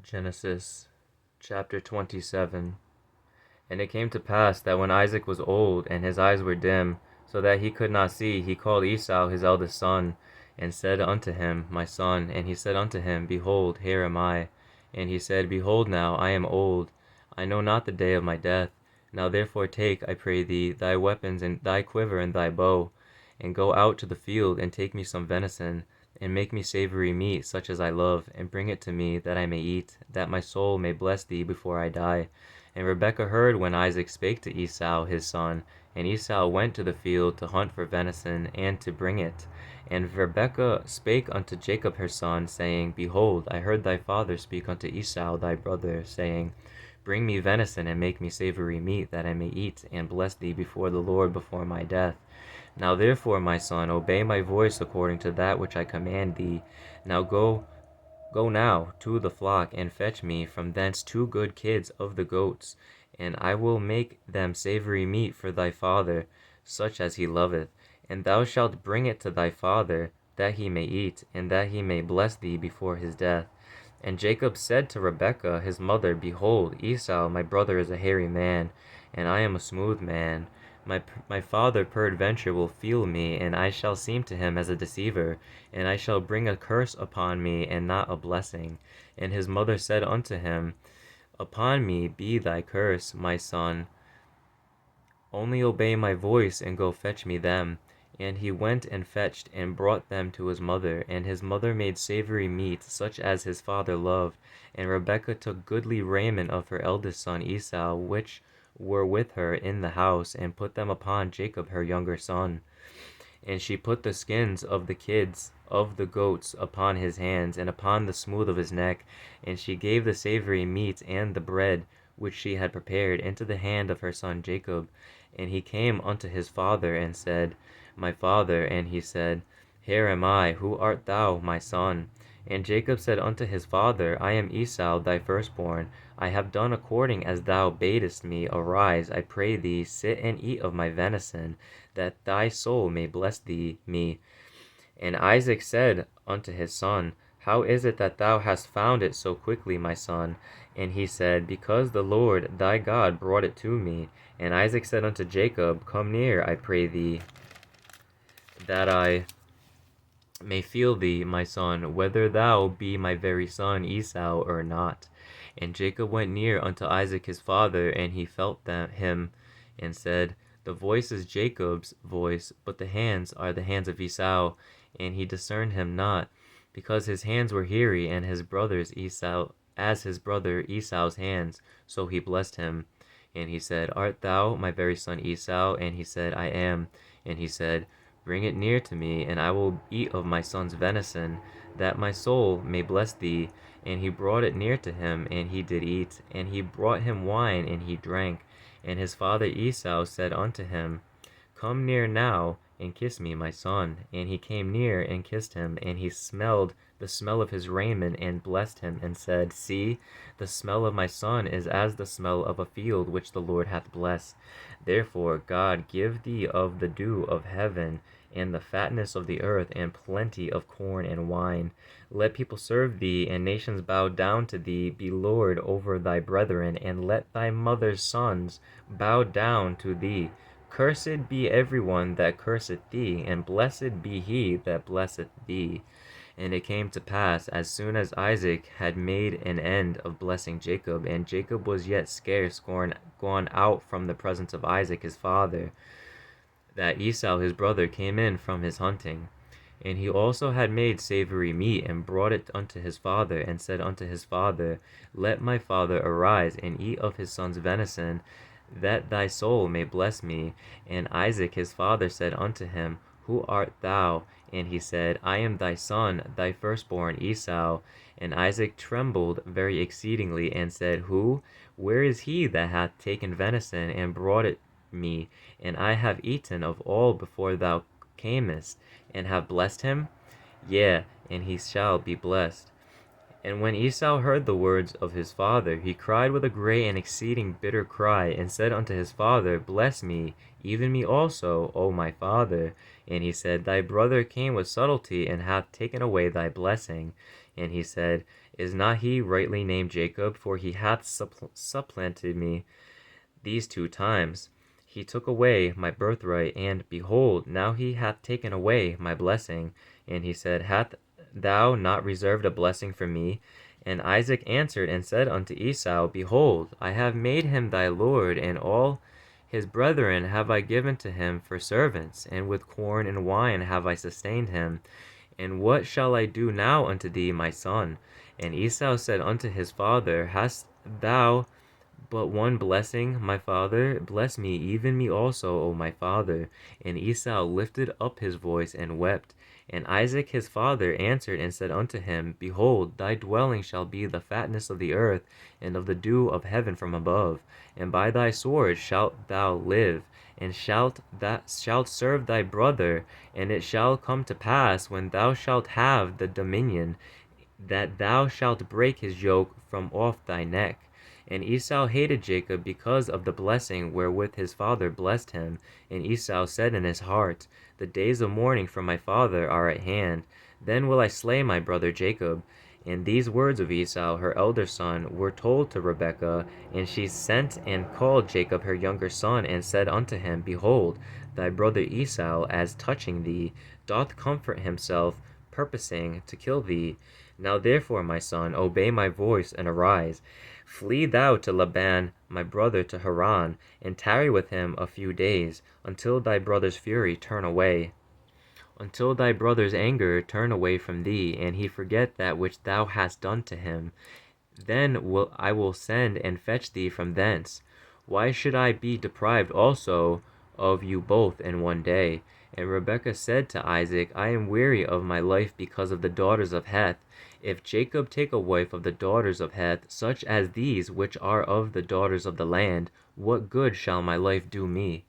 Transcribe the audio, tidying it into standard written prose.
Genesis chapter 27. And it came to pass that when Isaac was old, and his eyes were dim, so that he could not see, he called Esau his eldest son, and said unto him, My son. And he said unto him, Behold, here am I. And he said, Behold now, I am old, I know not the day of my death. Now therefore take, I pray thee, thy weapons, and thy quiver, and thy bow, and go out to the field, and take me some venison, and make me savory meat, such as I love, and bring it to me, that I may eat, that my soul may bless thee before I die. And Rebekah heard when Isaac spake to Esau his son, and Esau went to the field to hunt for venison, and to bring it. And Rebekah spake unto Jacob her son, saying, Behold, I heard thy father speak unto Esau thy brother, saying, Bring me venison, and make me savory meat, that I may eat, and bless thee before the Lord before my death. Now therefore, my son, obey my voice according to that which I command thee. Now go now to the flock, and fetch me from thence 2 good kids of the goats, and I will make them savory meat for thy father, such as he loveth. And thou shalt bring it to thy father, that he may eat, and that he may bless thee before his death. And Jacob said to Rebekah his mother, Behold, Esau my brother is a hairy man, and I am a smooth man. My father peradventure will feel me, and I shall seem to him as a deceiver, and I shall bring a curse upon me, and not a blessing. And his mother said unto him, Upon me be thy curse, my son. Only obey my voice, and go fetch me them. And he went and fetched, and brought them to his mother. And his mother made savory meat, such as his father loved. And Rebekah took goodly raiment of her eldest son Esau, which were with her in the house, and put them upon Jacob her younger son. And she put the skins of the kids of the goats upon his hands, and upon the smooth of his neck. And she gave the savory meat and the bread which she had prepared into the hand of her son Jacob. And he came unto his father, and said, My father. And he said, Here am I, who art thou, my son? And Jacob said unto his father, I am Esau thy firstborn. I have done according as thou badest me. Arise, I pray thee, sit and eat of my venison, that thy soul may bless me. And Isaac said unto his son, How is it that thou hast found it so quickly, my son? And he said, Because the Lord thy God brought it to me. And Isaac said unto Jacob, Come near, I pray thee, that I may feel thee, my son, whether thou be my very son Esau or not. And Jacob went near unto Isaac his father, and he felt him, and said, The voice is Jacob's voice, but the hands are the hands of Esau. And he discerned him not, because his hands were hairy, and his brother's Esau, as his brother Esau's hands. So he blessed him. And he said, Art thou my very son Esau? And he said, I am. And he said, Bring it near to me, and I will eat of my son's venison, that my soul may bless thee. And he brought it near to him, and he did eat. And he brought him wine, and he drank. And his father Esau said unto him, Come near now, and kiss me, my son. And he came near, and kissed him. And he smelled the smell of his raiment, and blessed him, and said, See, the smell of my son is as the smell of a field which the Lord hath blessed. Therefore God give thee of the dew of heaven, and the fatness of the earth, and plenty of corn and wine. Let people serve thee, and nations bow down to thee. Be Lord over thy brethren, and let thy mother's sons bow down to thee. Cursed be every one that curseth thee, and blessed be he that blesseth thee. And it came to pass, as soon as Isaac had made an end of blessing Jacob, and Jacob was yet scarce gone out from the presence of Isaac his father, that Esau his brother came in from his hunting. And he also had made savory meat, and brought it unto his father, and said unto his father, Let my father arise, and eat of his son's venison, that thy soul may bless me. And Isaac his father said unto him, Who art thou? And he said, I am thy son, thy firstborn Esau. And Isaac trembled very exceedingly, and said, Who? Where is he that hath taken venison, and brought it me? And I have eaten of all before thou camest, and have blessed him? Yea, and he shall be blessed. And when Esau heard the words of his father, he cried with a great and exceeding bitter cry, and said unto his father, Bless me, even me also, O my father. And he said, Thy brother came with subtlety, and hath taken away thy blessing. And he said, Is not he rightly named Jacob? For he hath supplanted me these 2 times. He took away my birthright, and behold, now he hath taken away my blessing. And he said, Hath thou not reserved a blessing for me? And Isaac answered and said unto Esau, Behold, I have made him thy lord, and all his brethren have I given to him for servants, and with corn and wine have I sustained him. And what shall I do now unto thee, my son? And Esau said unto his father, Hast thou but one blessing, my father? Bless me, even me also, O my father. And Esau lifted up his voice and wept. And Isaac his father answered and said unto him, Behold, thy dwelling shall be the fatness of the earth, and of the dew of heaven from above. And by thy sword shalt thou live, and shalt serve thy brother. And it shall come to pass, when thou shalt have the dominion, that thou shalt break his yoke from off thy neck. And Esau hated Jacob because of the blessing wherewith his father blessed him. And Esau said in his heart, The days of mourning for my father are at hand. Then will I slay my brother Jacob. And these words of Esau, her elder son, were told to Rebekah. And she sent and called Jacob her younger son, and said unto him, Behold, thy brother Esau, as touching thee, doth comfort himself, purposing to kill thee. Now therefore, my son, obey my voice, and arise. Flee thou to Laban my brother to Haran, and tarry with him a few days, until thy brother's fury turn away, until thy brother's anger turn away from thee, and he forget that which thou hast done to him. Then I will send and fetch thee from thence. Why should I be deprived also of you both in one day? And Rebekah said to Isaac, I am weary of my life because of the daughters of Heth. If Jacob take a wife of the daughters of Heth, such as these which are of the daughters of the land, what good shall my life do me?